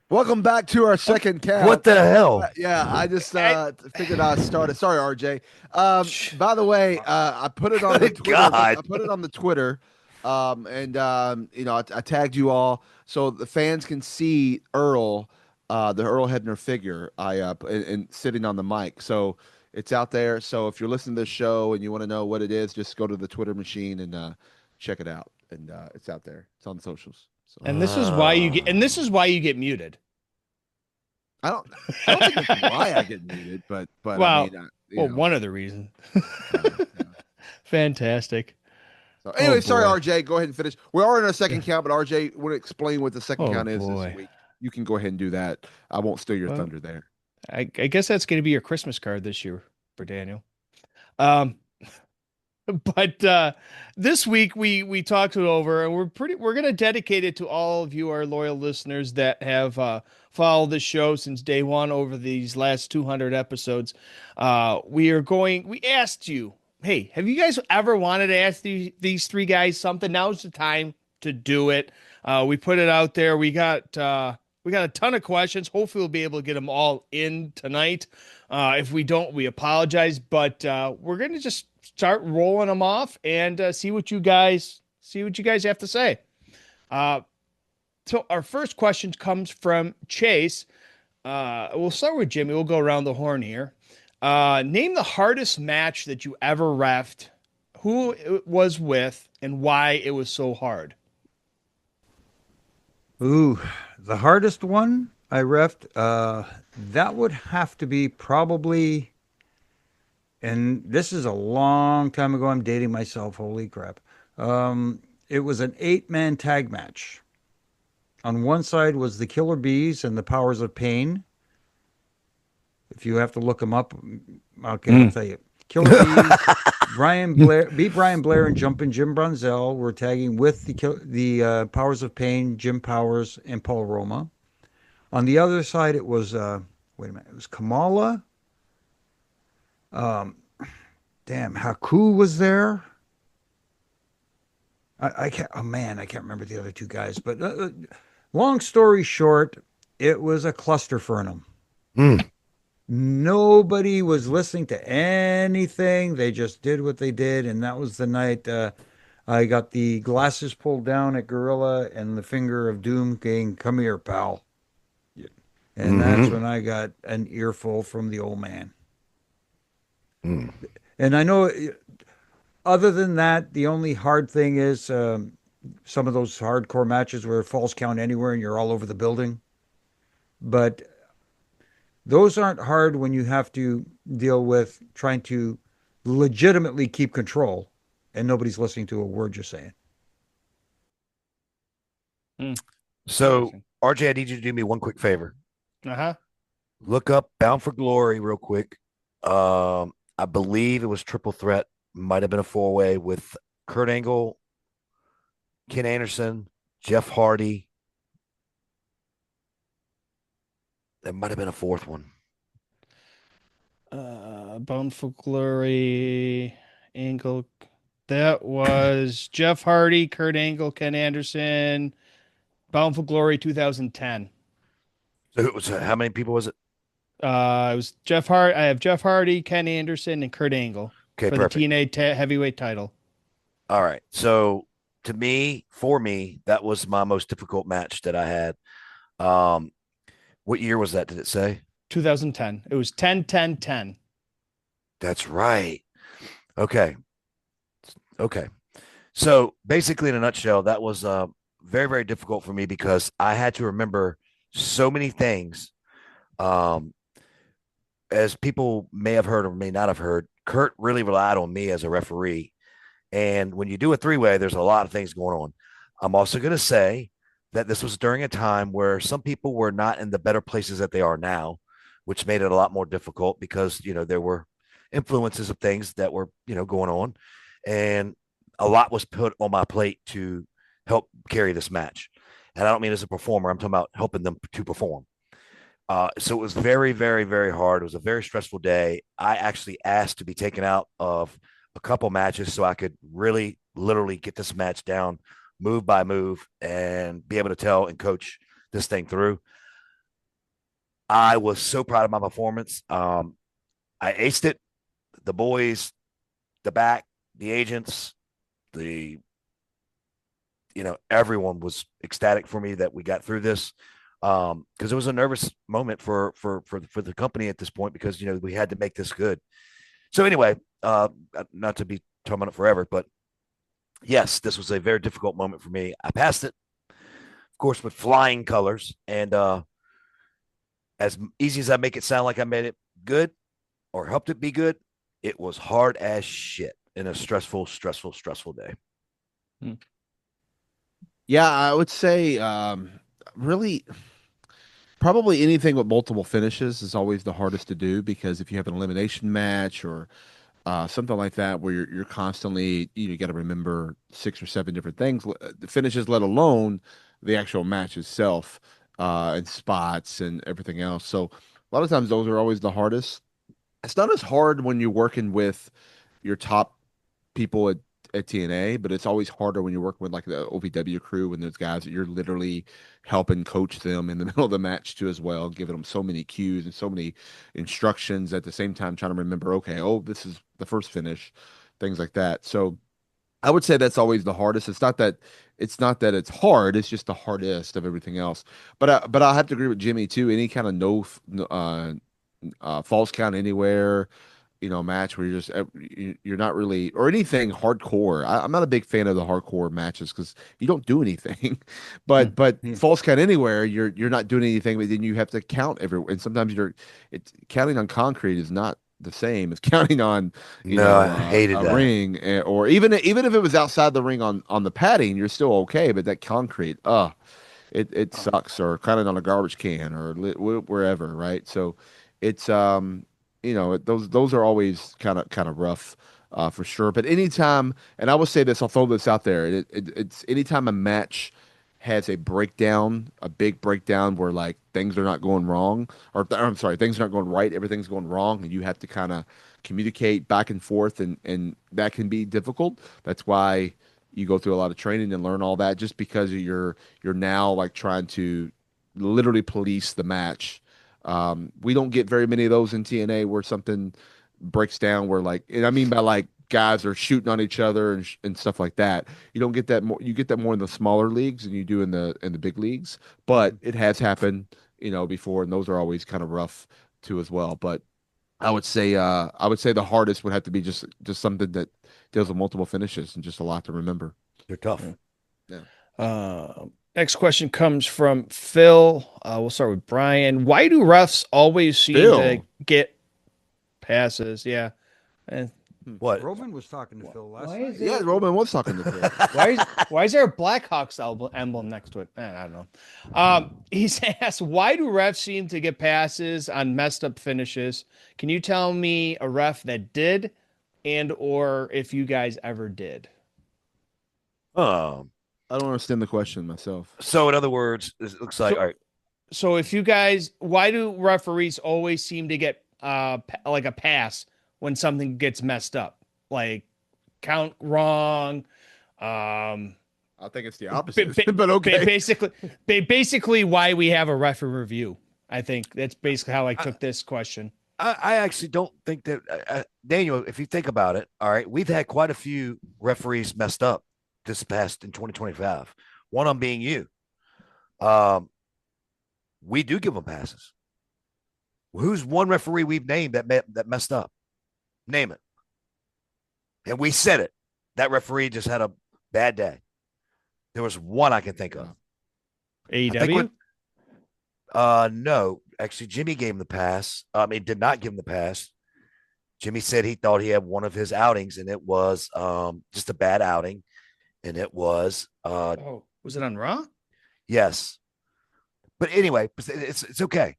Welcome back to our second What count. the hell? Yeah, I just I, figured I'd start it. Sorry, RJ. By the way, I put it on the Good Twitter. God. I put it on the Twitter, and I tagged you all so the fans can see Earl, the Earl Hebner figure I and sitting on the mic. So it's out there. So if you're listening to this show and you want to know what it is, just go to the Twitter machine and check it out. And it's out there. It's on the socials. So and this is why you get muted. I don't I don't think that's why I get muted, but I mean, Well, one of the reasons. yeah. Fantastic. So Oh anyway, sorry, boy. RJ. Go ahead and finish. We are in our second count, but RJ, want to explain what the second Oh count is this boy. week? You can go ahead and do that. I won't steal your Well, thunder there. I guess that's going to be your Christmas card this year for Daniel. Um, but this week we talked it over, and we're going to dedicate it to all of you, our loyal listeners that have followed the show since day one over these last 200 episodes. We asked you, hey, have you guys ever wanted to ask these three guys something? Now's the time to do it. We put it out there. We got a ton of questions. Hopefully, we'll be able to get them all in tonight. If we don't, we apologize, but we're going to just start rolling them off and see what you guys have to say. Uh, so our first question comes from Chase. We'll start with Jimmy. We'll go around the horn here. Name the hardest match that you ever refed, who it was with, and why it was so hard. Ooh, the hardest one I refed, that would have to be probably, and this is a long time ago. I'm dating myself. Holy crap. It was an eight-man tag match. On one side was the Killer Bees and the Powers of Pain. If you have to look them up, okay, I'll tell you. Killer Bees, Brian Blair and Jumpin' Jim Brunzell were tagging with the Powers of Pain, Jim Powers and Paul Roma. On the other side, it was wait a minute, it was Kamala. Um, damn, Haku was there. I can't. Oh man, I can't remember the other two guys. But long story short, it was a cluster furnum. Mm. Nobody was listening to anything. They just did what they did, and that was the night I got the glasses pulled down at Gorilla and the finger of doom saying, "Come here, pal." And that's Mm-hmm. when I got an earful from the old man. Mm. And I know, other than that, the only hard thing is some of those hardcore matches where falls count anywhere and you're all over the building. But those aren't hard when you have to deal with trying to legitimately keep control and nobody's listening to a word you're saying. Hmm. So, Interesting. RJ, I need you to do me one quick favor. Uh-huh. Look up Bound for Glory real quick. I believe it was triple threat. Might have been a four-way with Kurt Angle, Ken Anderson, Jeff Hardy. There might have been a fourth one. Bone for Glory, Angle. That was Jeff Hardy, Kurt Angle, Ken Anderson, Bound for Glory 2010. So, it was how many people was it? It was Jeff Hart. I have Jeff Hardy, Ken Anderson, and Kurt Angle Okay, for the perfect. TNA heavyweight title. All right. So, for me, that was my most difficult match that I had. Um, what year was that? Did it say? 2010. It was 10, 10, 10. That's right. Okay. Okay. So basically, in a nutshell, that was very, very difficult for me because I had to remember so many things. Um, as people may have heard or may not have heard, Kurt really relied on me as a referee. And when you do a three-way, there's a lot of things going on. I'm also going to say that this was during a time where some people were not in the better places that they are now, which made it a lot more difficult because, there were influences of things that were, going on. And a lot was put on my plate to help carry this match. And I don't mean as a performer, I'm talking about helping them to perform. So it was very, very, very hard. It was a very stressful day. I actually asked to be taken out of a couple matches so I could really, literally get this match down move by move and be able to tell and coach this thing through. I was so proud of my performance. I aced it. The boys, the back, the agents, the everyone was ecstatic for me that we got through this. Because it was a nervous moment for the company at this point because we had to make this good. So anyway, not to be talking about it forever, but yes, this was a very difficult moment for me. I passed it, of course, with flying colors, and as easy as I make it sound like I made it good or helped it be good, it was hard as shit in a stressful day. Yeah, I would say really probably anything with multiple finishes is always the hardest to do because if you have an elimination match or something like that where you're constantly got to remember 6 or 7 different things, the finishes, let alone the actual match itself, and spots and everything else. So a lot of times those are always the hardest. It's not as hard when you're working with your top people at TNA, but it's always harder when you're working with like the OVW crew when there's guys that you're literally helping coach them in the middle of the match too as well, giving them so many cues and so many instructions at the same time trying to remember, okay, oh, this is the first finish, things like that. So I would say that's always the hardest. It's not that it's hard, it's just the hardest of everything else. But I'll have to agree with Jimmy too. Any kind of false count anywhere, match where you're not really or anything hardcore. I'm not a big fan of the hardcore matches because you don't do anything. But Yeah. false count anywhere, you're not doing anything, but then you have to count everywhere. And sometimes it's counting on concrete is not the same as counting on No, I hated a that. ring, or even if it was outside the ring on the padding, you're still okay. But that concrete, it sucks. Or counting on a garbage can or wherever, right? So it's those are always kind of rough, for sure. But anytime, and I will say this, I'll throw this out there. It's anytime a match has a breakdown, a big breakdown where like things are not going wrong, or I'm sorry, things are not going right, everything's going wrong, and you have to kind of communicate back and forth, and that can be difficult. That's why you go through a lot of training and learn all that, just because you're now like trying to literally police the match. We don't get very many of those in TNA where something breaks down where like, and I mean by like guys are shooting on each other and stuff like that. You don't get that more. You get that more in the smaller leagues than you do in the big leagues. But it has happened, before, and those are always kind of rough too as well. But I would say the hardest would have to be just something that deals with multiple finishes and just a lot to remember. They're tough. Yeah. Next question comes from Phil. We'll start with Brian. Why do refs always seem to Phil? get passes? Yeah. Eh, What? Roman was talking to Phil last why night. is Yeah, Roman was talking to Phil. why is there a Blackhawks emblem next to it? I don't know. He's asked, why do refs seem to get passes on messed up finishes? Can you tell me a ref that did, and or if you guys ever did? Um. I don't understand the question myself. So in other words, it looks like So- all right. So if you guys, why do referees always seem to get like a pass when something gets messed up, like count wrong? I think it's the opposite, but okay. Basically, why we have a referee review. I think that's basically how I took this question. I actually don't think that Daniel. If you think about it, all right, we've had quite a few referees messed up this past in 2025. One of them being you. We do give them passes. Who's one referee we've named that messed up? Name it. And we said it. That referee just had a bad day. There was one I can think of. AEW? No, actually, Jimmy gave him the pass. Did not give him the pass. Jimmy said he thought he had one of his outings, and it was just a bad outing, and it was Was it on Raw? yes. But anyway, it's okay.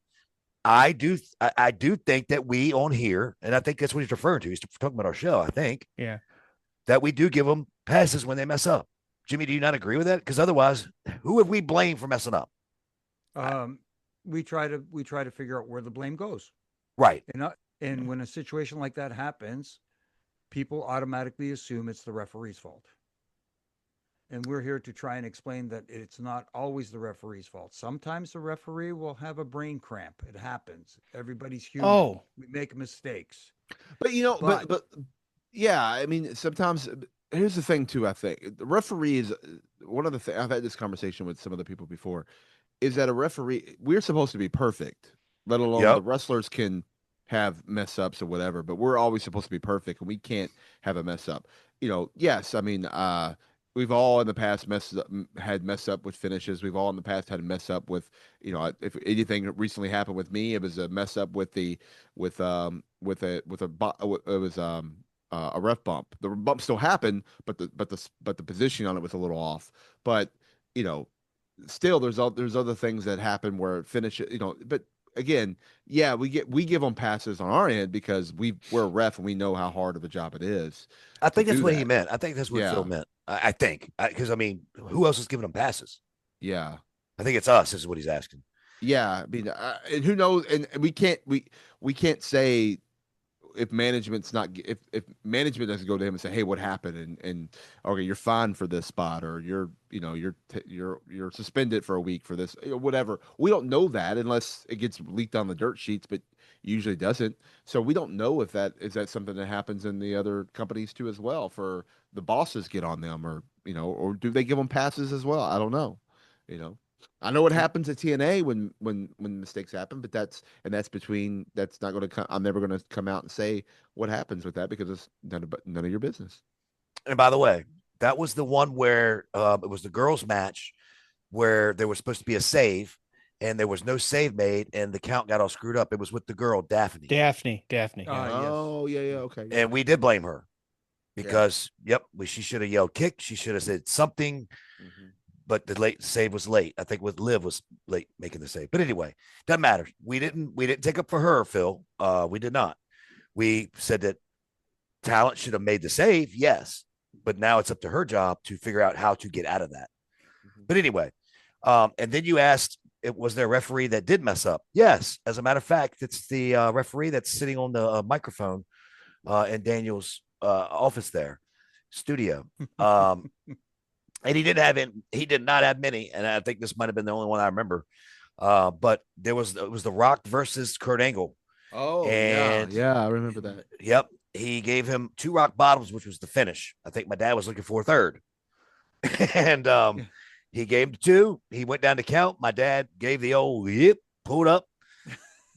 I do think that we on here, and I think that's what he's referring to. He's talking about our show. I think Yeah. that we do give them passes when they mess up. Jimmy, do you not agree with that? Because otherwise, who have we blamed for messing up? We try to figure out where the blame goes. Right. And when a situation like that happens, people automatically assume it's the referee's fault. And we're here to try and explain that it's not always the referee's fault. Sometimes the referee will have a brain cramp. It happens. Everybody's human. Oh, We make mistakes. But you know, But but yeah, I mean, sometimes here's the thing too. I think the referee is one of the things. I've had this conversation with some of the people before. Is that a referee? We're supposed to be perfect, let alone the Yep. wrestlers can have mess ups or whatever. But we're always supposed to be perfect, and we can't have a mess up. Yes, I mean, we've all in the past had mess up with finishes. We've all in the past had a mess up with, if anything recently happened with me, it was a mess up with it was a ref bump. The bump still happened, but the positioning on it was a little off. But you know, still there's other things that happen where finish it, but again, yeah, we give them passes on our end because we're a ref and we know how hard of a job it is I to think that's do what he that. meant. I think that's what Phil Yeah. meant. I think because I mean, who else is giving him passes? Yeah. I think it's us. Is what he's asking. Yeah, I mean, and who knows? And we can't say if management's not if management doesn't go to him and say, "Hey, what happened?" and okay, you're fined for this spot, or you're suspended for a week for this, whatever. We don't know that unless it gets leaked on the dirt sheets, but usually doesn't. So we don't know if that is that something that happens in the other companies too as well. For the bosses get on them, or or do they give them passes as well? I don't know. You know. I know what happens at TNA when mistakes happen, but that's between that's not going to come. I'm never going to come out and say what happens with that because it's none of your business. And by the way, that was the one where it was the girls' match where there was supposed to be a save, and there was no save made, and the count got all screwed up. It was with the girl Daphne, Daphne. Yeah. yes. Oh yeah, okay, yeah. and we did blame her Yeah. because she should have yelled kick. She should have said something, Mhm. but the late save was late. I think with Liv was late making the save. But anyway, doesn't matter. We didn't take up for her, Phil. We did not. We said that talent should have made the save, yes, but now it's up to her job to figure out how to get out of that. Mhm. But anyway, and then you asked, was there a referee that did mess up? Yes, as a matter of fact, it's the referee that's sitting on the microphone in Daniel's office there, studio. And he did not have many, and I think this might have been the only one I remember. But it was the Rock versus Kurt Angle, Oh and yeah, I remember that. yep, he gave him 2 rock bottoms, which was the finish. I think my dad was looking for a third, and he gave him 2. He went down to count. My dad gave the old yip, pulled up.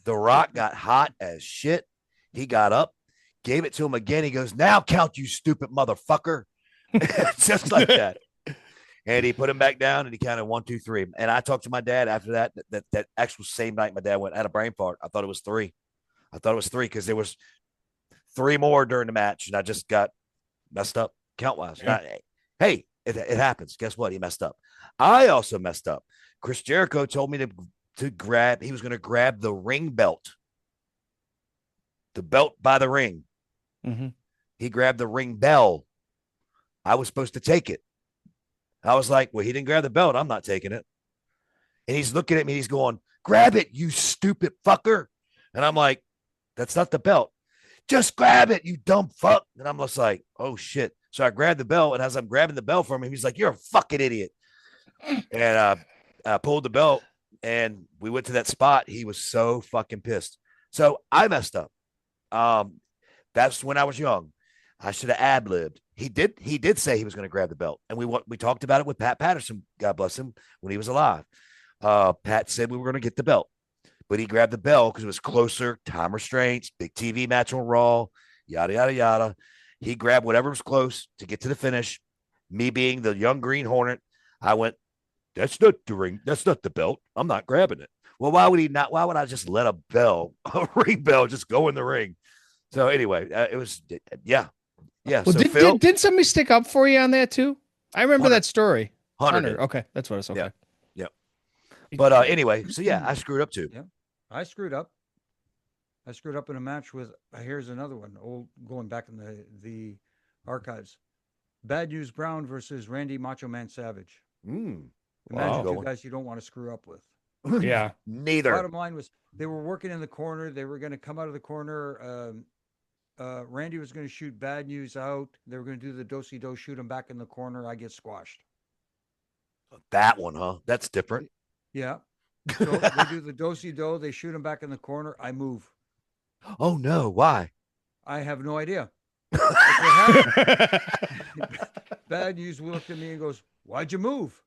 The Rock got hot as shit. He got up, gave it to him again. He goes, "Now count, you stupid motherfucker," just like that. And he put him back down and he counted 1, 2, 3. And I talked to my dad after that actual same night my dad went had a brain fart. I thought it was 3. I thought it was 3 because there was 3 more during the match, and I just got messed up count wise. Hey, it happens. Guess what? He messed up. I also messed up. Chris Jericho told me to grab. He was going to grab the ring belt, the belt by the ring. Mm-hmm. He grabbed the ring bell. I was supposed to take it. I was like, well, he didn't grab the belt. I'm not taking it. And he's looking at me. He's going, grab it, you stupid fucker. And I'm like, that's not the belt. Just grab it, you dumb fuck. And I'm just like, oh shit. So I grabbed the belt. And as I'm grabbing the belt from him, he's like, you're a fucking idiot. And I pulled the belt and we went to that spot. He was so fucking pissed. So I messed up. That's when I was young. I should have ad-libbed. He did say he was going to grab the belt. And we talked about it with Pat Patterson, God bless him, when he was alive. Pat said we were going to get the belt, but he grabbed the belt because it was closer, time restraints, big TV match on Raw, yada, yada, yada. He grabbed whatever was close to get to the finish. Me being the young Green Hornet, I went, that's not the ring. That's not the belt. I'm not grabbing it. Well, why would he not? Why would I just let a ring bell just go in the ring? So anyway, it was, yeah. Yeah. Well, So Phil, did somebody stick up for you on that too? I remember Hunter. that story. Hunter did. Okay, that's what it's okay. Yeah. But anyway, so yeah, I screwed up too. Yeah, I screwed up. I screwed up in a match with. Here's another one. Old going back in the archives. Bad News Brown versus Randy Macho Man Savage. Imagine Wow. two guys you don't want to screw up with. Yeah. Neither. Bottom line was they were working in the corner. They were going to come out of the corner. Randy was going to shoot Bad News out. They were going to do the do-si-do, shoot him back in the corner. I get squashed. That one, huh? That's different. Yeah. So they do the do-si-do. They shoot him back in the corner. I move. Oh no, why? I have no idea. That's what happened. Bad News looked at me and goes, "Why'd you move?"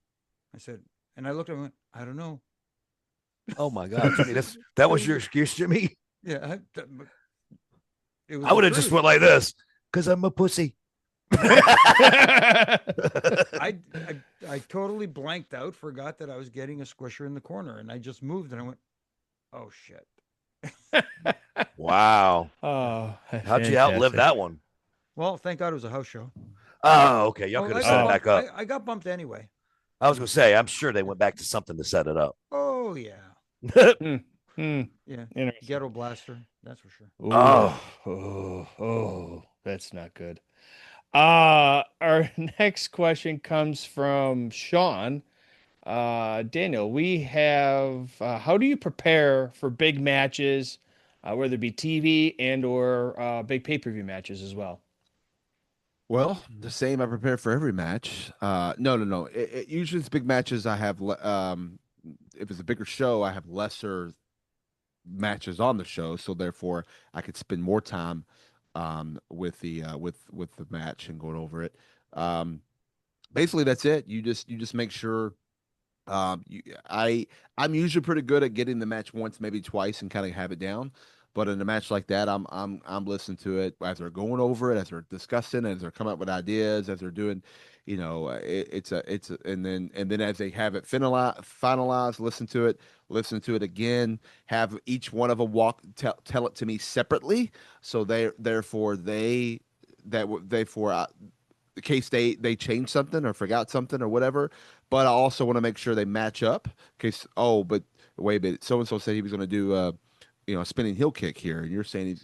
I said, and I looked at him and went, "I don't know." Oh my God, Jimmy, that was your excuse, Jimmy. Yeah. It was I the would have just truth. went like this because I'm a pussy. I totally blanked out, forgot that I was getting a squisher in the corner, and I just moved and I went, "Oh shit." Wow. Oh, How'd you outlive fantastic. that one? Well, thank God it was a house show. Oh, okay. Y'all Oh, could I have got set it bumped. back up. I got bumped anyway. I was going to say, I'm sure they went back to something to set it up. Oh yeah. Hmm. Yeah. Interesting. Ghetto blaster, that's for sure. That's not good. Our next question comes from Sean. Daniel, we have how do you prepare for big matches, whether it be TV and or big pay-per-view matches as well? Well, the same. I prepare for every match. No. Usually, it's big matches. If it's a bigger show, I have lesser matches on the show, so therefore I could spend more time with the match and going over it. Um, Basically, that's it. You just make sure. You, I'm usually pretty good at getting the match once, maybe twice, and kind of have it down. But in a match like that, I'm listening to it as they're going over it, as they're discussing, as they're coming up with ideas, as they're doing, and then as they have it finalized, listen to it again, have each one of them tell it to me separately, so they therefore they that they for in case they changed something or forgot something or whatever. But I also want to make sure they match up. In case, oh, but wait a minute, so and so said he was going to do a spinning heel kick here, and you're saying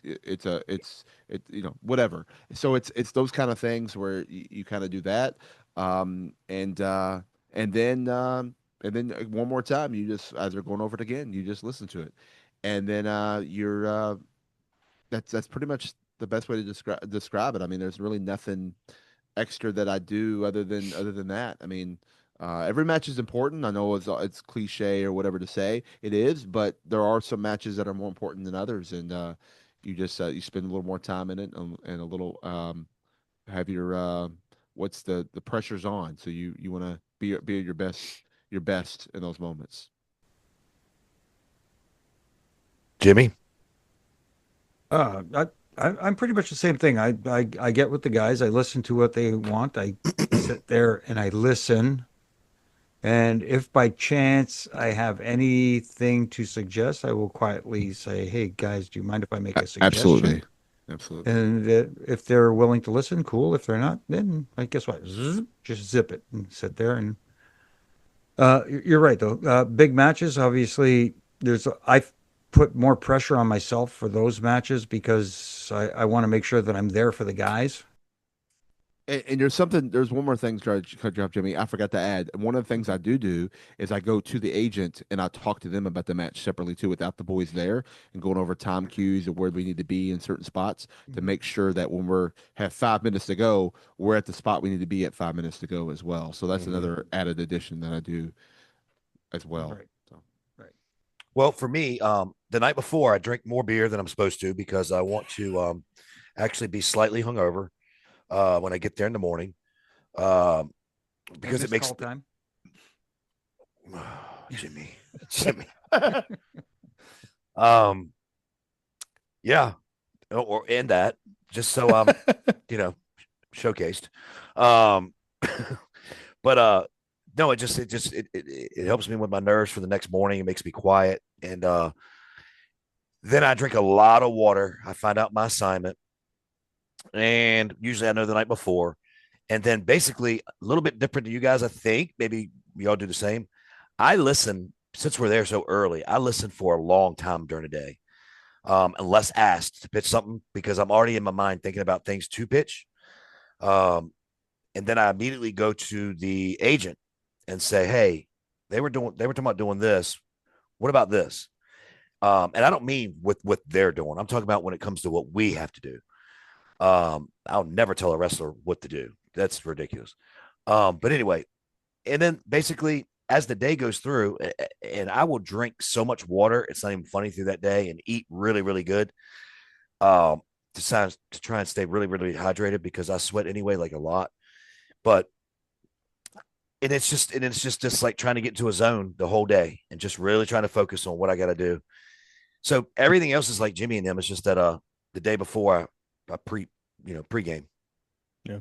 whatever. So it's those kind of things where you kind of do that, um, and uh, and then one more time, you just as they're going over it again, you just listen to it, and then you're that's pretty much the best way to describe it. I mean, there's really nothing extra that I do other than that. I mean, every match is important. I know it's cliche or whatever to say it is, but there are some matches that are more important than others, and you spend a little more time in it and a little have your what's the pressure's on, so you want to be at your best in those moments. Jimmy? I'm pretty much the same thing. I get with the guys. I listen to what they want. I sit there and I listen. And if by chance I have anything to suggest, I will quietly say, "Hey guys, do you mind if I make a suggestion?" Absolutely. And if they're willing to listen, cool. If they're not, then guess what? Just zip it and sit there. And you're right though. Big matches, obviously, I put more pressure on myself for those matches because I want to make sure that I'm there for the guys. And there's one more thing, sorry to cut you off, Jimmy. I forgot to add. One of the things I do is I go to the agent and I talk to them about the match separately too, without the boys there, and going over time cues and where we need to be in certain spots to make sure that when have 5 minutes to go, we're at the spot we need to be at 5 minutes to go as well. So that's another added addition that I do as well. Right. So. Right. Well, for me, the night before, I drink more beer than I'm supposed to because I want to actually be slightly hungover when I get there in the morning. Um, because it makes call time. Jimmy. Yeah, or and that just so I'm, showcased. Um, but no, it helps me with my nerves for the next morning. It makes me quiet, and then I drink a lot of water. I find out my assignment, and usually I know the night before. And then basically a little bit different to you guys, I think. Maybe y'all do the same. I listen since we're there so early. I listen for a long time during the day, unless asked to pitch something because I'm already in my mind thinking about things to pitch. Um, and then I immediately go to the agent and say, "Hey, they were talking about doing this. What about this?" And I don't mean what they're doing. I'm talking about when it comes to what we have to do. I'll never tell a wrestler what to do. That's ridiculous. But anyway, And then basically as the day goes through, and I will drink so much water, it's not even funny through that day, and eat really, really good. Um, to try and stay really, really hydrated because I sweat anyway, like a lot. But and it's just like trying to get into a zone the whole day and just really trying to focus on what I got to do. So everything else is like Jimmy and them. It's just that the day before I pregame. Yeah.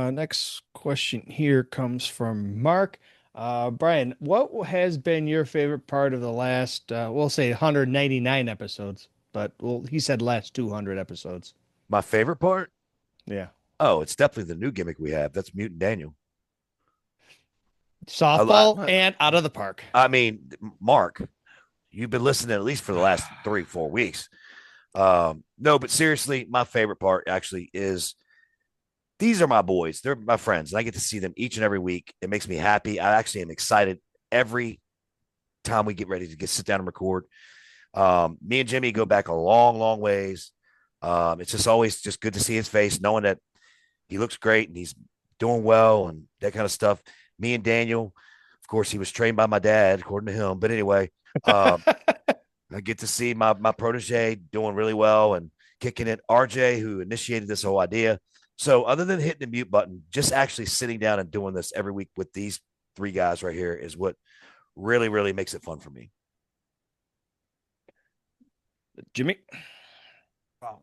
Next question here comes from Mark. Brian, what has been your favorite part of the last, we'll say 199 episodes, but well, he said last 200 episodes. My favorite part? Yeah. Oh, it's definitely the new gimmick we have. That's Mutant Daniel. Softball and out of the park. I mean, Mark, you've been listening at least for the last 3-4 weeks. No, but seriously, my favorite part actually is these are my boys. They're my friends, and I get to see them each and every week. It makes me happy. I actually am excited every time we get ready to sit down and record. Me and Jimmy go back a long, long ways. It's just always just good to see his face, knowing that he looks great and he's doing well and that kind of stuff. Me and Daniel, of course, he was trained by my dad, according to him. But anyway, I get to see my protege doing really well and kicking it. RJ, who initiated this whole idea. So other than hitting the mute button, just actually sitting down and doing this every week with these 3 guys right here is what really, really makes it fun for me. Jimmy? Wow.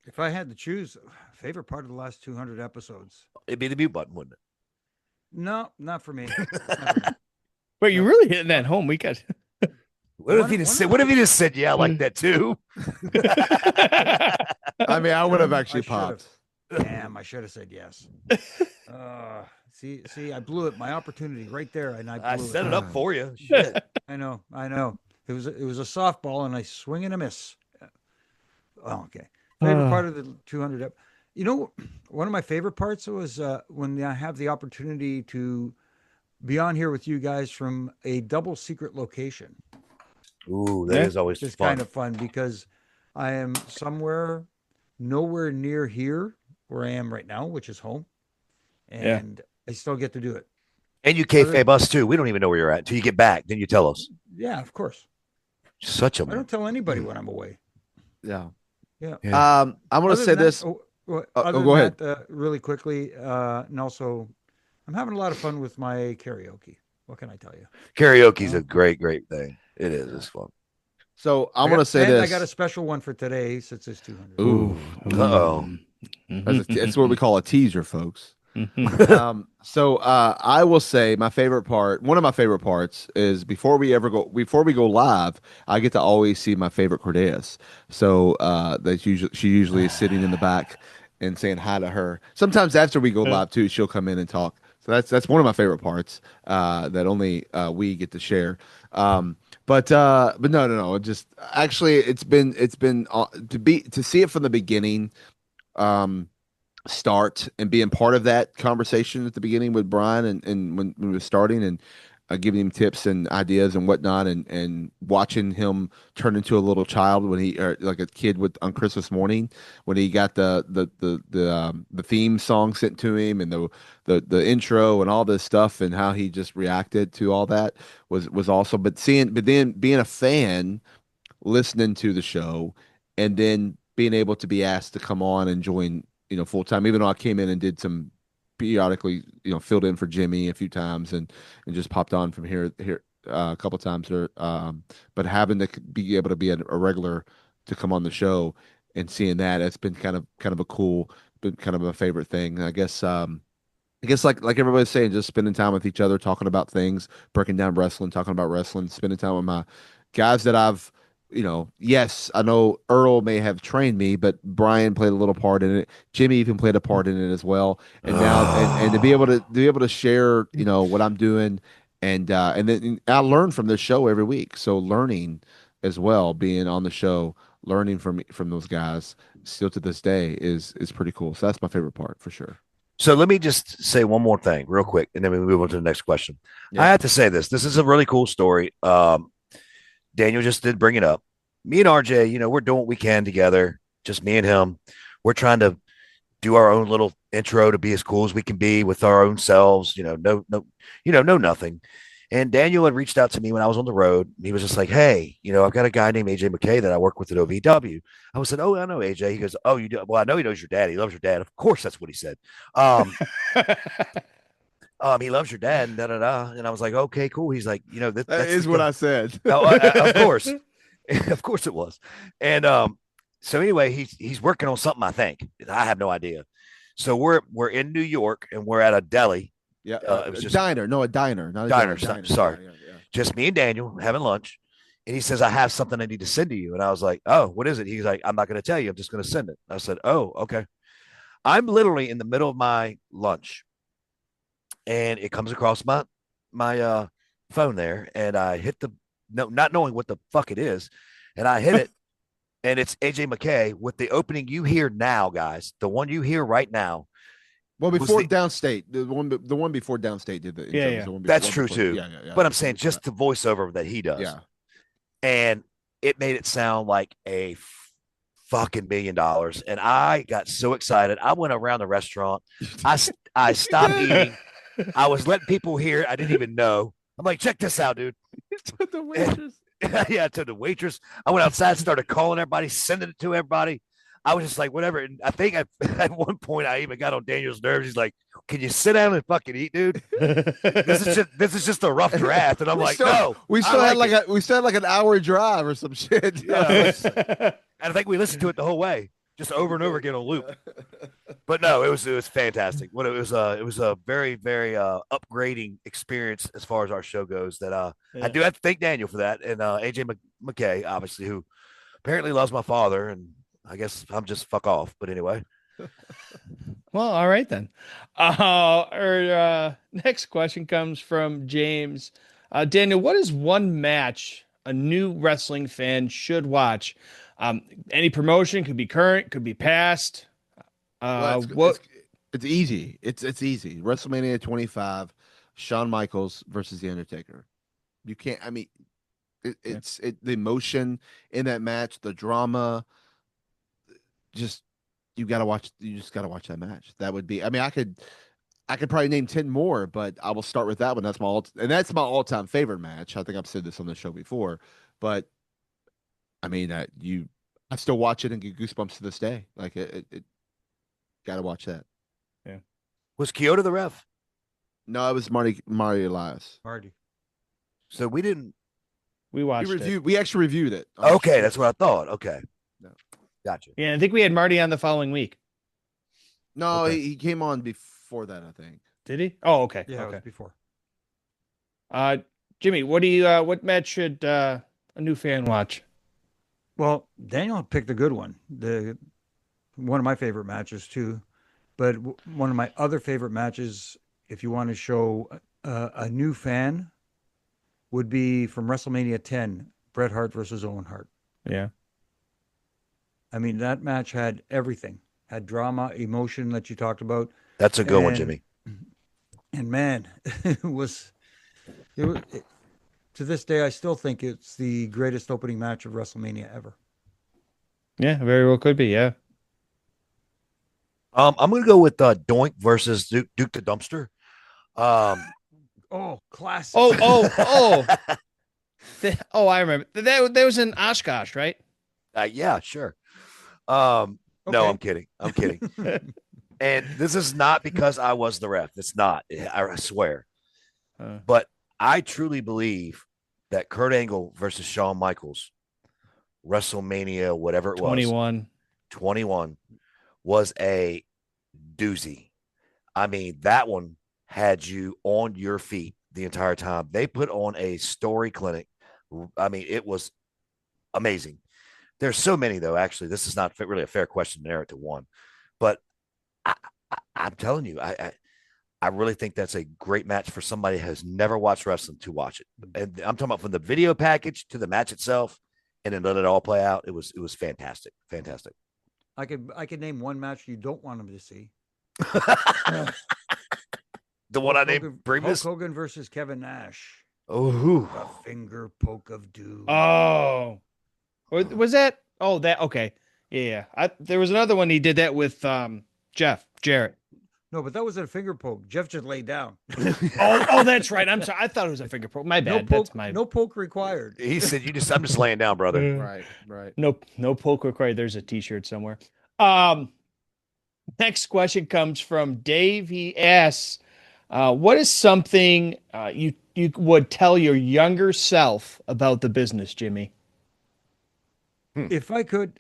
If I had to choose favorite part of the last 200 episodes, It'd be the mute button, wouldn't it? no, not for me. Not for me. Wait, you're really hitting that home. We got. What if he just said yeah like that too? I mean, I would have I actually should've. popped. Damn, I should have said yes. See, I blew it. My opportunity right there, and I blew I it. set it up for you. Shit. I know. It was a softball, and I swing and a miss. Oh, okay. Favorite part of the 200. You know, one of my favorite parts was when I have the opportunity to be on here with you guys from a double secret location. Ooh, that is always It's fun. kind of fun because I am nowhere near here where I am right now, which is home, and I still get to do it. And you kayfabe us too. We don't even know where you're at until you get back. Then you tell us. Yeah, of course. Such a I don't tell anybody when I'm away. Yeah. Yeah. I'm going to say this. Other go than ahead. that, really quickly, and also, I'm having a lot of fun with my karaoke. What can I tell you? Karaoke's a great, great thing. It is. It's fun. So I'm going to say this. I got a special one for today since it's 200. Ooh. Uh-oh. That's what we call a teaser, folks. So I will say one of my favorite parts is before we go live, I get to always see my favorite Cordeas. So she usually is sitting in the back and saying hi to her. Sometimes after we go live too, she'll come in and talk. So that's one of my favorite parts that only we get to share. But no. It just actually it's been to see it from the beginning. Start and being part of that conversation at the beginning with Brian and when we were starting and giving him tips and ideas and whatnot and watching him turn into a little child when like a kid on Christmas morning when he got the theme song sent to him and the intro and all this stuff and how he just reacted to all that was awesome. But then being a fan, listening to the show, and then being able to be asked to come on and join full time, even though I came in and did some periodically, filled in for Jimmy a few times and just popped on from here a couple times there. But having to be able to be a regular to come on the show and seeing that, it's been kind of a cool, been kind of a favorite thing. I guess like everybody's saying, just spending time with each other, talking about things, breaking down wrestling, talking about wrestling, spending time with my guys that I've yes, I know Earl may have trained me, but Brian played a little part in it. Jimmy even played a part in it as well. And now, and to be able to share, what I'm doing, and then I learn from this show every week. So learning as well, being on the show, learning from those guys, still to this day is pretty cool. So that's my favorite part for sure. So let me just say one more thing real quick, and then we move on to the next question. Yeah. I have to say this. This is a really cool story. Daniel just did bring it up. Me and RJ, we're doing what we can together, just me and him. We're trying to do our own little intro to be as cool as we can be with our own selves. No nothing. And Daniel had reached out to me when I was on the road. He was just like, "Hey, I've got a guy named AJ McKay that I work with at OVW." I was like, "Oh, I know AJ." He goes, "Oh, you do? Well, I know he knows your dad. He loves your dad. Of course, that's what he said. Um, he loves your dad, and da da da." And I was like, "Okay, cool." He's like, That that's is what I said. of course, of course it was. And so anyway, he's working on something. I think I have no idea. So we're in New York, and we're at a deli. Yeah, It was a just diner. No, a diner, not a diner. diner. Sorry, Yeah, yeah, just me and Daniel having lunch. And he says, "I have something I need to send to you." And I was like, "Oh, what is it?" He's like, "I'm not going to tell you. I'm just going to send it." I said, "Oh, okay." I'm literally in the middle of my lunch, and it comes across my phone there, and I hit the no, not knowing what the fuck it is, and I hit it, and it's AJ McKay with the opening you hear now, guys. The one you hear right now. Well, before Downstate, the one before Downstate did the intro. Yeah, was yeah. the one That's one true before, too. Yeah. But I'm saying just the voiceover that he does. Yeah. And it made it sound like a fucking $1 billion. And I got so excited. I went around the restaurant. I stopped eating. I was letting people hear it. I didn't even know. I'm like, check this out, dude. The waitress. Yeah, to the waitress. I went outside, started calling everybody, sending it to everybody. I was just like, whatever. And I think at one point I even got on Daniel's nerves. He's like, "Can you sit down and fucking eat, dude? This is just a rough draft." And I'm like, "No." We still had like an hour drive or some shit. Yeah, and I think we listened to it the whole way, just over and over again on loop. But no, it was fantastic. It was a very very upgrading experience as far as our show goes. That I do have to thank Daniel for that, and AJ McKay, obviously, who apparently loves my father, and I guess I'm just fuck off. But anyway. Well, all right then. Our next question comes from James. Daniel, what is one match a new wrestling fan should watch? Any promotion, could be current, could be past. It's easy. It's easy. WrestleMania 25, Shawn Michaels versus The Undertaker. You can't. I mean, it's the emotion in that match, the drama. Just you got to watch. You just got to watch that match. That would be. I mean, I could probably name 10 more, but I will start with that one. That's my all-time favorite match. I think I've said this on the show before, but I mean, I still watch it and get goosebumps to this day. Like it got to watch that. Yeah. Was Kyoto the ref? No, it was Marty Elias. Marty. So we didn't. We watched it. We actually reviewed it. Okay, that's what I thought. Okay. No. Gotcha. Yeah, I think we had Marty on the following week. No, Okay. he came on before that, I think. Did he? Oh, okay. Yeah, it Okay. was before. Jimmy, what match should a new fan watch? Well, Daniel picked a good one. One of my favorite matches too, but one of my other favorite matches, if you want to show a new fan, would be from WrestleMania 10, Bret Hart versus Owen Hart. Yeah. I mean, that match had everything. Had drama, emotion that you talked about. That's a good one, Jimmy. And man, to this day, I still think it's the greatest opening match of WrestleMania ever. Yeah, very well could be. Yeah. I'm gonna go with Doink versus Duke the Dumpster. Oh, classic. Oh. I remember. That was in Oshkosh, right? Yeah, sure. No, Okay. I'm kidding. I'm kidding. And this is not because I was the ref. It's not. I swear. But I truly believe that Kurt Angle versus Shawn Michaels, WrestleMania, whatever it was, 21 was a doozy. I mean, that one had you on your feet the entire time. They put on a story clinic. I mean, it was amazing. There's so many, though, actually. This is not really a fair question to narrow it to one. But I'm telling you, I really think that's a great match for somebody who has never watched wrestling to watch it. And I'm talking about from the video package to the match itself, and then let it all play out. It was fantastic. Fantastic. I could name one match you don't want him to see. The one I named previous. Hulk Hogan versus Kevin Nash. Oh, The finger poke of doom. Oh, was that? Oh, that okay. Yeah. There was another one he did that with Jeff, Jarrett. No, but that wasn't a finger poke. Jeff just laid down. Oh, that's right. I'm sorry. I thought it was a finger poke. My No bad. poke. That's my No poke required. He said, I'm just laying down, brother. Right. no poke required. There's a t-shirt somewhere. Next question comes from Dave. He asks, what is something you would tell your younger self about the business, Jimmy? If I could,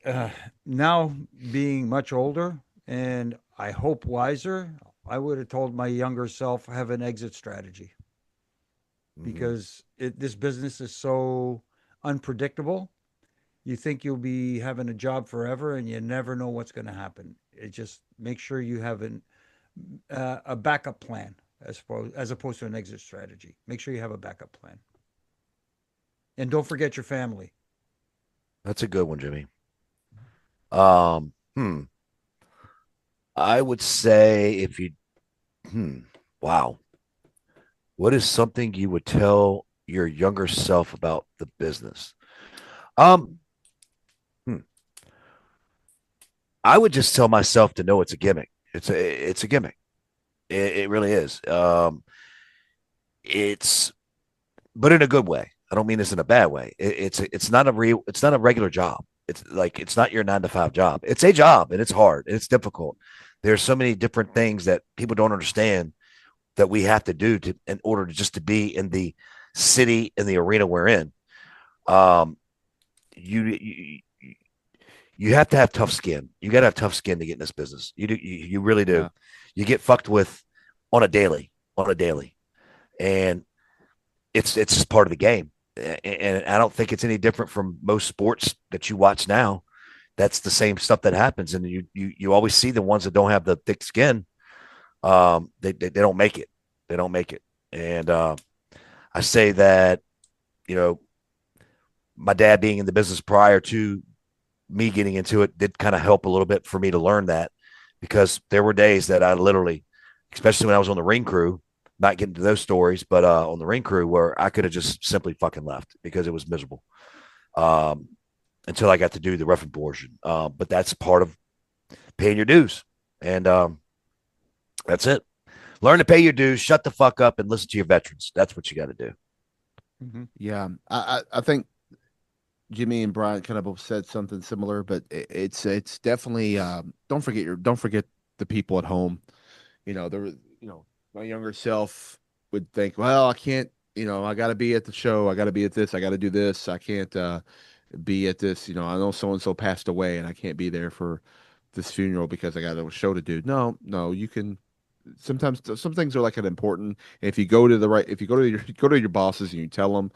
now being much older and I hope wiser, I would have told my younger self have an exit strategy because this business is so unpredictable. You think you'll be having a job forever, and you never know what's going to happen. It just make sure you have a backup plan as opposed to an exit strategy. Make sure you have a backup plan, and don't forget your family. That's a good one, Jimmy. I would say if you, wow. What is something you would tell your younger self about the business? I would just tell myself to know it's a gimmick. It's a gimmick. It really is. But in a good way. I don't mean this in a bad way. It's not a regular job. It's not your 9 to 5 job. It's a job, and it's hard and it's difficult. There's so many different things that people don't understand that we have to do in order to be in the city and the arena we're in. You have to have tough skin. You got to have tough skin to get in this business. You really do. Yeah. You get fucked with on a daily, and it's just part of the game. And I don't think it's any different from most sports that you watch now. That's the same stuff that happens, and you always see the ones that don't have the thick skin. They don't make it. They don't make it. And I say that, my dad being in the business prior to me getting into it did kind of help a little bit for me to learn that, because there were days that I literally, especially when I was on the ring crew, not getting to those stories, but on the ring crew, where I could have just simply fucking left because it was miserable until I got to do the roughing portion. But that's part of paying your dues. And that's it. Learn to pay your dues, shut the fuck up, and listen to your veterans. That's what you got to do. Mm-hmm. Yeah. I think Jimmy and Brian kind of both said something similar, but it's definitely don't forget the people at home. My younger self would think, well, I can't, I got to be at the show, I got to be at this, I got to do this, I can't be at this. I know so and so passed away, and I can't be there for this funeral because I got a show to do. No, you can. Sometimes some things are like an important. If you go to your bosses and you tell them,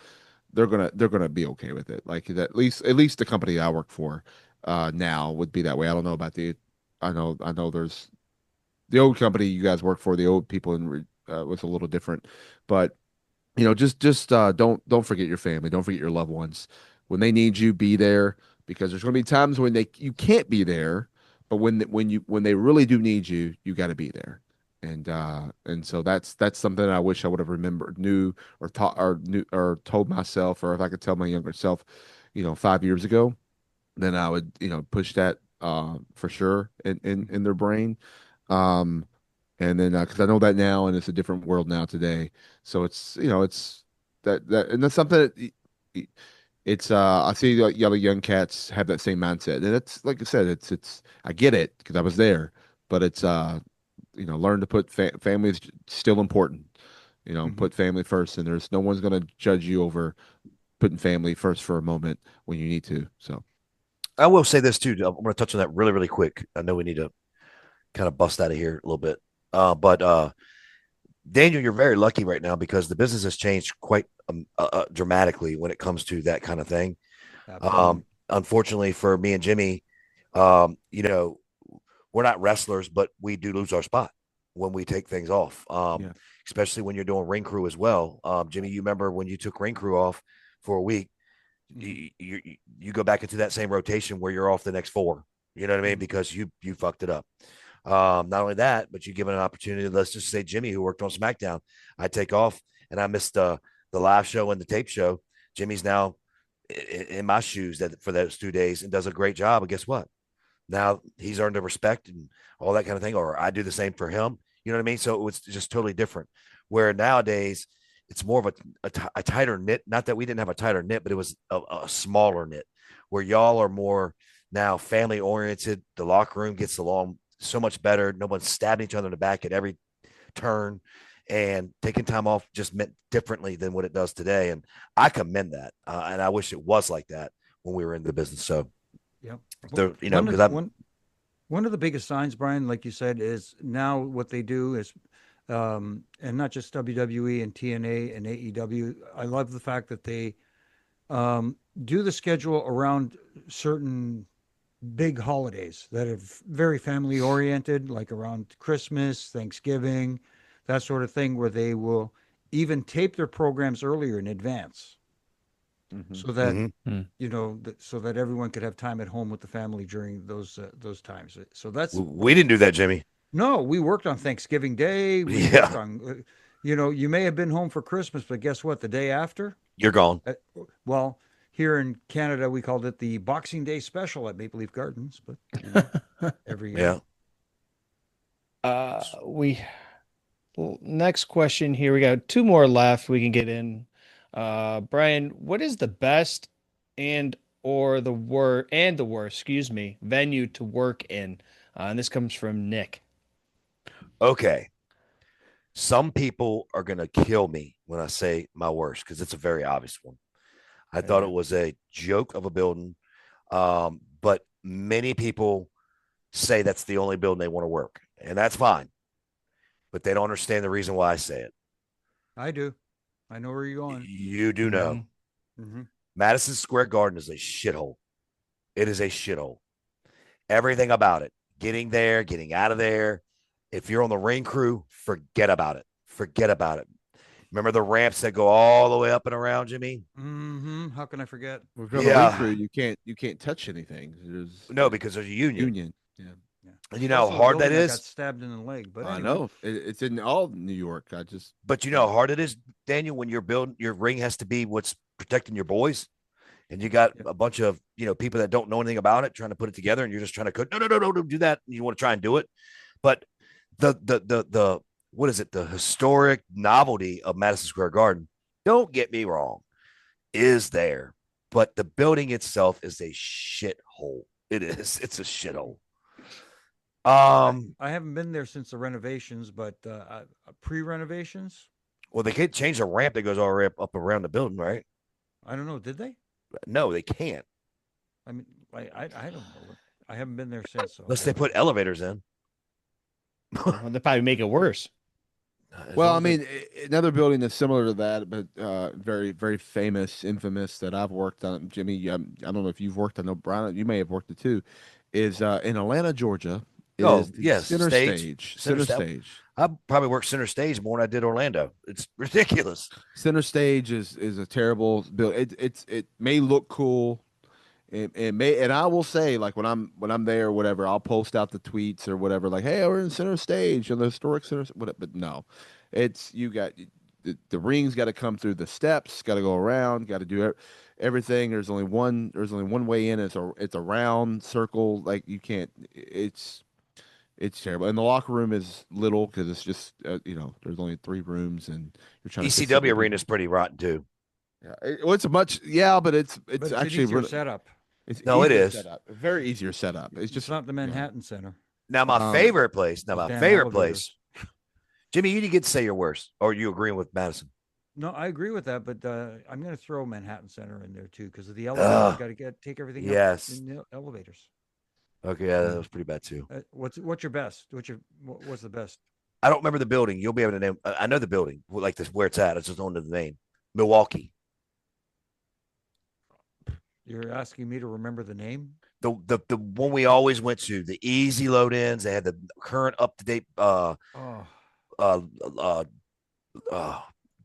they're gonna be okay with it. Like that, at least the company I work for now would be that way. I don't know about I know there's the old company you guys work for, the old people was a little different, but just don't forget your family, don't forget your loved ones. When they need you, be there, because there's going to be times when you can't be there, but when they really do need you, you got to be there. And so that's something I wish I would have knew or taught or knew or told myself, or if I could tell my younger self, 5 years ago, then I would, push that for sure in their brain. And then because I know that now, and it's a different world now today. So it's it's that and that's something that it's I see the young cats have that same mindset, and it's like I said, it's I get it because I was there, but it's learn to put family is still important. Put family first, and there's no one's going to judge you over putting family first for a moment when you need to. So I will say this too. I'm going to touch on that really, really quick. I know we need to kind of bust out of here a little bit. But Daniel, you're very lucky right now because the business has changed quite dramatically when it comes to that kind of thing. Unfortunately for me and Jimmy, we're not wrestlers, but we do lose our spot when we take things off, especially when you're doing ring crew as well. Jimmy, you remember when you took ring crew off for a week, you go back into that same rotation where you're off the next 4. You know what I mean? Because you fucked it up. Not only that, but you give it an opportunity. Let's just say Jimmy, who worked on SmackDown, I take off and I missed the live show and the tape show. Jimmy's now in my shoes for those 2 days and does a great job. And guess what? Now he's earned the respect and all that kind of thing, or I do the same for him. You know what I mean? So it was just totally different. Where nowadays it's more of a tighter knit. Not that we didn't have a tighter knit, but it was a smaller knit where y'all are more now family oriented. The locker room gets along so much better. No one's stabbing each other in the back at every turn, and taking time off just meant differently than what it does today. And I commend that. And I wish it was like that when we were in the business. So, Yep. you know, One because of, I'm, one of the biggest signs, Brian, like you said, is now what they do is, and not just WWE and TNA and AEW. I love the fact that they do the schedule around certain big holidays that are very family oriented, like around Christmas, Thanksgiving, that sort of thing, where they will even tape their programs earlier in advance so that Mhm. so that everyone could have time at home with the family during those times. So that's We didn't do that, Jimmy. no, we worked on Thanksgiving Day. We worked Yeah, on, you may have been home for Christmas, but guess what? The day after, you're gone. uh, well, here in Canada, we called it the Boxing Day special at Maple Leaf Gardens, but every year. Yeah. We next question here. We got two more left we can get in. Brian, what is the best and or the worst, excuse me, venue to work in? And this comes from Nick. Okay. Some people are going to kill me when I say my worst because it's a very obvious one. I thought it was a joke of a building. But many people say that's the only building they want to work, and that's fine. But they don't understand the reason why I say it. I do. I know where you're going. You do know. Hmm. Madison Square Garden is a shithole. It is a shithole. Everything about it, getting there, getting out of there. If you're on the ring crew, forget about it. Forget about it. Remember the ramps that go all the way up and around, Jimmy? Hmm. How can I forget? Well, if you're on the ring crew, you can't touch anything. No, because there's a union. Union. Yeah. Yeah. And you There's know also how a hard that building is? got stabbed in the leg, but I anyway. know it's in all New York. But you know how hard it is, Daniel, when you're building your ring has to be what's protecting your boys. And you got a bunch of people that don't know anything about it trying to put it together, and you're just trying to cook. No, don't do that. And you want to try and do it, but the what is it? The historic novelty of Madison Square Garden. Don't get me wrong, is there, but the building itself is a shithole. It is. It's a shithole. I haven't been there since the renovations, but pre-renovations, Well, they can't change the ramp that goes all the way up around the building, right? I don't know. Did they? No, they can't. I mean, I don't know. I haven't been there since. So Unless they put elevators in. Well, they probably make it worse. Well, I mean, another building that's similar to that, but very, very famous, infamous that I've worked on, Jimmy. I don't know if you've worked on. Brian, you may have worked it too. Is in Atlanta, Georgia. Oh, Is the yes, center stage. stage. Center Center sta- stage. I probably worked center stage more than I did Orlando. It's ridiculous. Center stage is a terrible build. It may look cool. It may, and I will say, like when I'm there, or whatever, I'll post out the tweets or whatever, like, hey, we're in center stage on the historic center. Whatever. But no, it's you got the ring's got to come through the steps, got to go around, got to do everything. There's only one. There's only one way in. It's a round circle. Like you can't. It's terrible. And the locker room is little because it's just there's only 3 rooms and you're trying to fit so ECW many arena people. is pretty rotten too. Yeah, well, it's a much but it's but it's actually an easier really, setup. it's No, it easier is. setup, a very easier setup. It's It's just not the Manhattan Center. Now my Um, favorite place. Now my Damn favorite elevators. place. Jimmy, you didn't get to say your worst, or are you agreeing with Madison? No, I agree with that, but I'm going to throw Manhattan Center in there too because of the elevators. Got to take everything yes. up in the elevators. Okay, yeah, that was pretty bad too. What's your best? What's the best? I don't remember the building. You'll be able to name. I know the building, like this where it's at. I just don't know the name. You're asking me to remember the name? The one we always went to, the easy load ins. They had the current up to date Oh, uh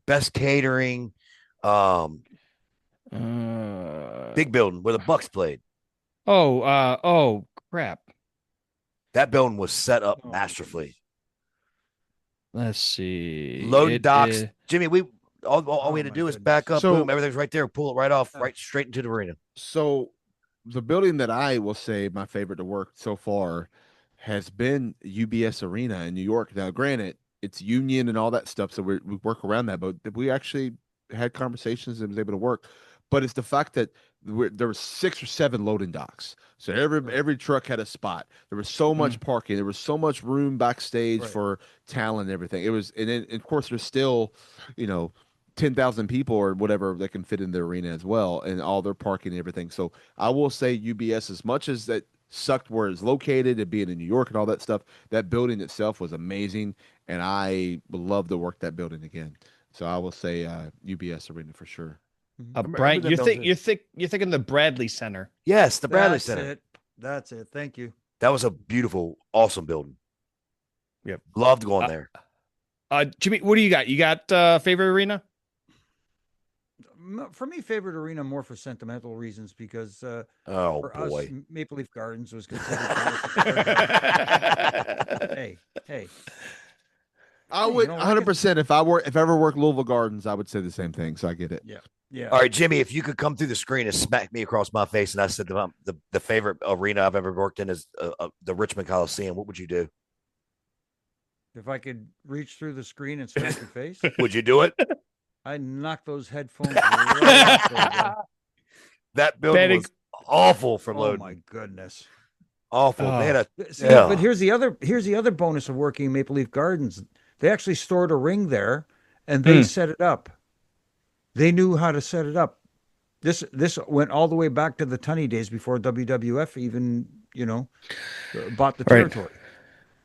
best catering, big building where the Bucks played. Oh crap. That building was set up Oh, masterfully. Let's see. Loading It docks. is- Jimmy, we all we Oh, had to my do is goodness. back up, So- boom, everything's right there, pull it right off, Oh. right straight into the arena. so the building that I will say my favorite to work so far has been UBS Arena in New York. Now, granted, it's union and all that stuff, so we work around that, but we actually had conversations and was able to work. But it's the fact that there were 6 or 7 loading docks, so Right. every truck had a spot. There was so much Mm. parking. There was so much room backstage Right. for talent and everything. It was, and then of course there's still, you know, 10,000 people or whatever that can fit in the arena as well, and all their parking and everything. So I will say UBS, as much as that sucked where it's located and being in New York and all that stuff, that building itself was amazing, and I would love to work that building again. So I will say UBS Arena for sure. Mhm. remember Brian, that you building. you're thinking the Bradley Center. Yes, the Bradley That's Center. it. That's it. Thank you. That was a beautiful, awesome building. Yep. Loved going Uh, there. Jimmy, what do you got? You got favorite arena? For me, favorite arena more for sentimental reasons because Oh for boy. us, Maple Leaf Gardens was considered the most. Hey, I Hey, would like 100%. If I ever work Louisville Gardens, I would say the same thing. So I get it. yeah. All right, Jimmy, if you could come through the screen and smack me across my face, and I said the favorite arena I've ever worked in is the Richmond Coliseum, what would you do? If I could reach through the screen and smack your face, Would you do it? I'd knock those headphones right off there, bro. That building Betting- was awful for Oh loading. my goodness. Awful. Oh. They had See, Yeah. but here's the other bonus of working Maple Leaf Gardens. They actually stored a ring there, and they set it up. They knew how to set it up. This went all the way back to the Tunney days before WWF even bought the Right. territory.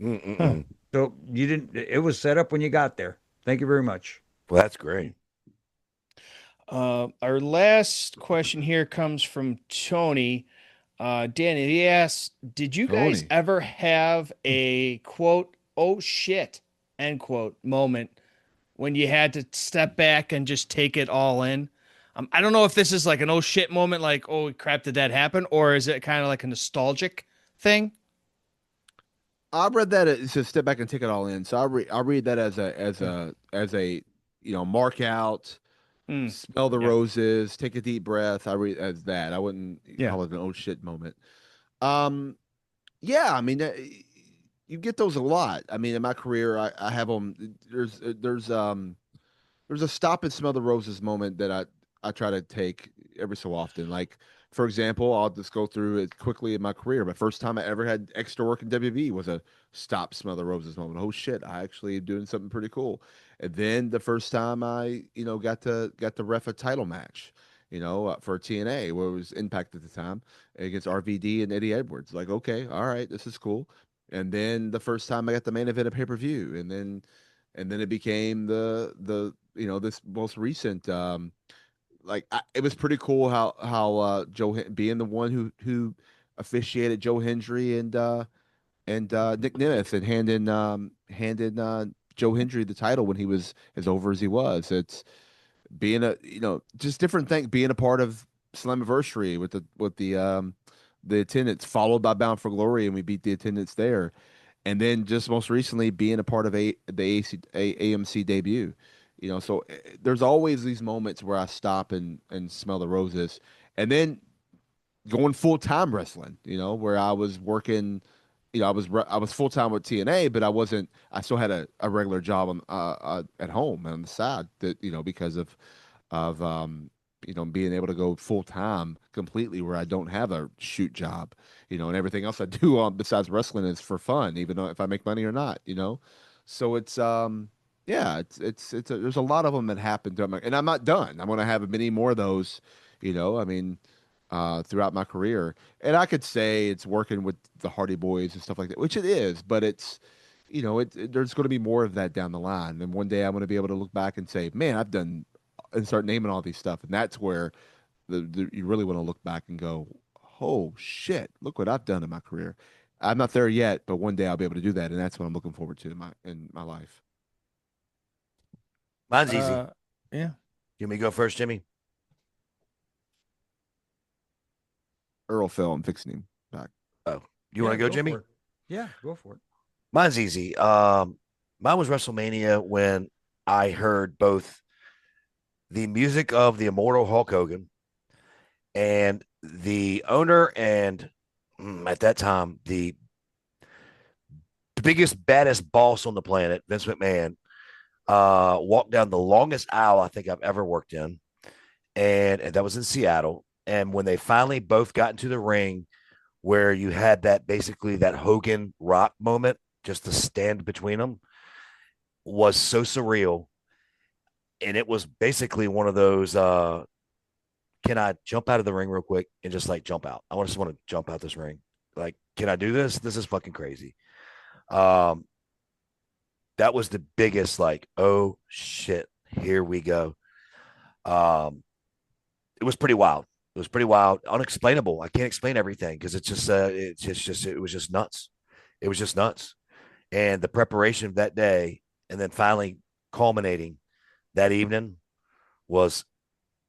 Mm-mm-mm. So you didn't. It was set up when you got there. Thank you very much. Well, that's great. Our last question here comes from Tony. Danny, he asks, did you guys Tony. ever have a quote, oh shit, end quote moment when you had to step back and just take it all in? I don't know if this is like an oh shit moment, like, oh crap, did that happen? Or is it kind of like a nostalgic thing? I read that as a step back and take it all in. So I read that as a mark out, Mm, smell the yeah. roses, take a deep breath. I read as that. I wouldn't Yeah. call it an oh shit moment. Yeah, I mean, you get those a lot. I mean, in my career, I have them. There's a stop and smell the roses moment that I try to take every so often. Like, for example, I'll just go through it quickly in my career. My first time I ever had extra work in WB was a stop, smell the roses moment. Oh shit, I actually am doing something pretty cool. And then the first time I, got to ref a title match, for TNA where it was Impact at the time against RVD and Eddie Edwards. Like, okay, all right, this is cool. And then the first time I got the main event of pay-per-view, and then it became this most recent it was pretty cool how being the one who officiated Joe Hendry and Nick Nemeth and handed Joe Hendry the title when he was as over as he was. It's being just different thing, being a part of Slammiversary with the attendance, followed by Bound for Glory, and we beat the attendance there. And then just most recently being a part of the AMC debut. So there's always these moments where I stop and smell the roses. And then going full time wrestling, where I was working, I was full time with TNA, but I still had a regular job at home on the side that, because of being able to go full time completely where I don't have a shoot job, and everything else I do besides wrestling is for fun, even though if I make money or not. So it's, yeah, there's a lot of them that happen and I'm not done. I'm going to have many more of those, I mean, throughout my career. And I could say it's working with the Hardy Boys and stuff like that, which it is, but it's, there's going to be more of that down the line. And one day I'm going to be able to look back and say, man, I've done, and start naming all these stuff. And that's where you really want to look back and go, oh shit, look what I've done in my career. I'm not there yet, but one day I'll be able to do that. And that's what I'm looking forward to in my life. Mine's easy. Yeah. You want me to go first, Jimmy? Earl fell and fixing him back. You want to go, Jimmy? for it. Yeah, go for it. Mine's easy. Mine was WrestleMania when I heard both the music of the immortal Hulk Hogan and the owner and at that time the biggest baddest boss on the planet, Vince McMahon, walked down the longest aisle I think I've ever worked in, and that was in Seattle. And when they finally both got into the ring, where you had that basically that Hogan Rock moment, just to stand between them, was so surreal. And it was basically one of those can I jump out of the ring real quick and just like jump out? I just want to jump out this ring. Like, can I do this? This is fucking crazy. Um, that was the biggest, like, oh shit, here we go. Um, it was pretty wild. It was pretty wild, unexplainable. I can't explain everything because it was just nuts. It was just nuts. And the preparation of that day and then finally culminating that evening was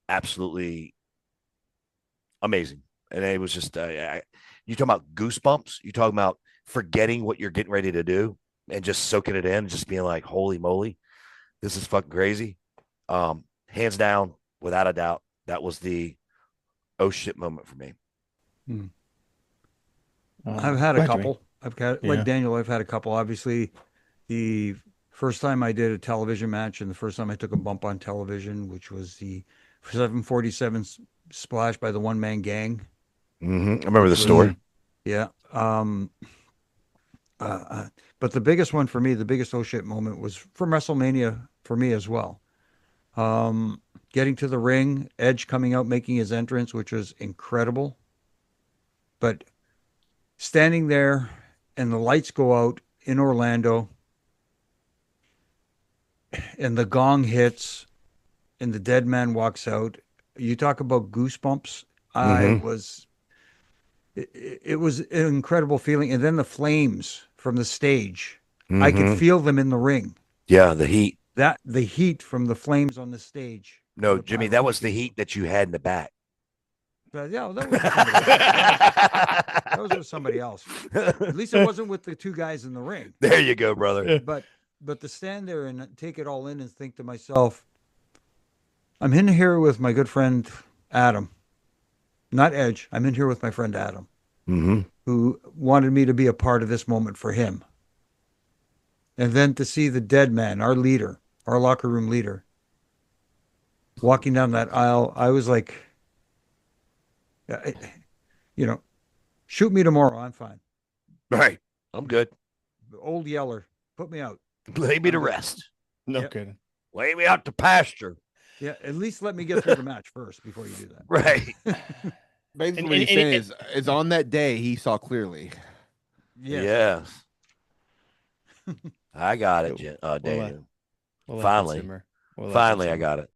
absolutely amazing. And it was just, you talking about goosebumps. You talking about forgetting what you're getting ready to do and just soaking it in and just being like, holy moly, this is fucking crazy. Hands down, without a doubt, that was the oh shit moment for me. I've had go a ahead, Jimmy. couple. I've got Yeah. like Daniel. I've had a couple. Obviously, the first time I did a television match, and the first time I took a bump on television, which was the 747 splash by the One Man Gang. I remember the story. Yeah. But the biggest one for me, the biggest oh shit moment was from WrestleMania for me as well. Getting to the ring, Edge coming out, making his entrance, which was incredible. But standing there and the lights go out in Orlando and the gong hits and the dead man walks out. You talk about goosebumps. It was an incredible feeling. And then the flames from the stage, I could feel them in the ring. Yeah, the heat. The heat from the flames on the stage. No, Jimmy, that was the heat that you had in the back. But yeah, that was with somebody else. At least it wasn't with the two guys in the ring. There you go, brother. But to stand there and take it all in and think to myself, I'm in here with my good friend Adam, not Edge. I'm in here with my friend Adam, who wanted me to be a part of this moment for him. And then to see the dead man, our leader, our locker room leader, walking down that aisle, I was like, shoot me tomorrow. I'm fine. Right. I'm good. Old Yeller, put me out. Lay me to rest. No Yep. kidding. Lay me out to pasture. Yeah, at least let me get through the match first before you do that. Right. Basically, And- what he's and- saying and- is on that day he saw clearly. Yes. I got it, We'll Daniel. We'll let that Finally. simmer. We'll let that Finally, I simmer. got it.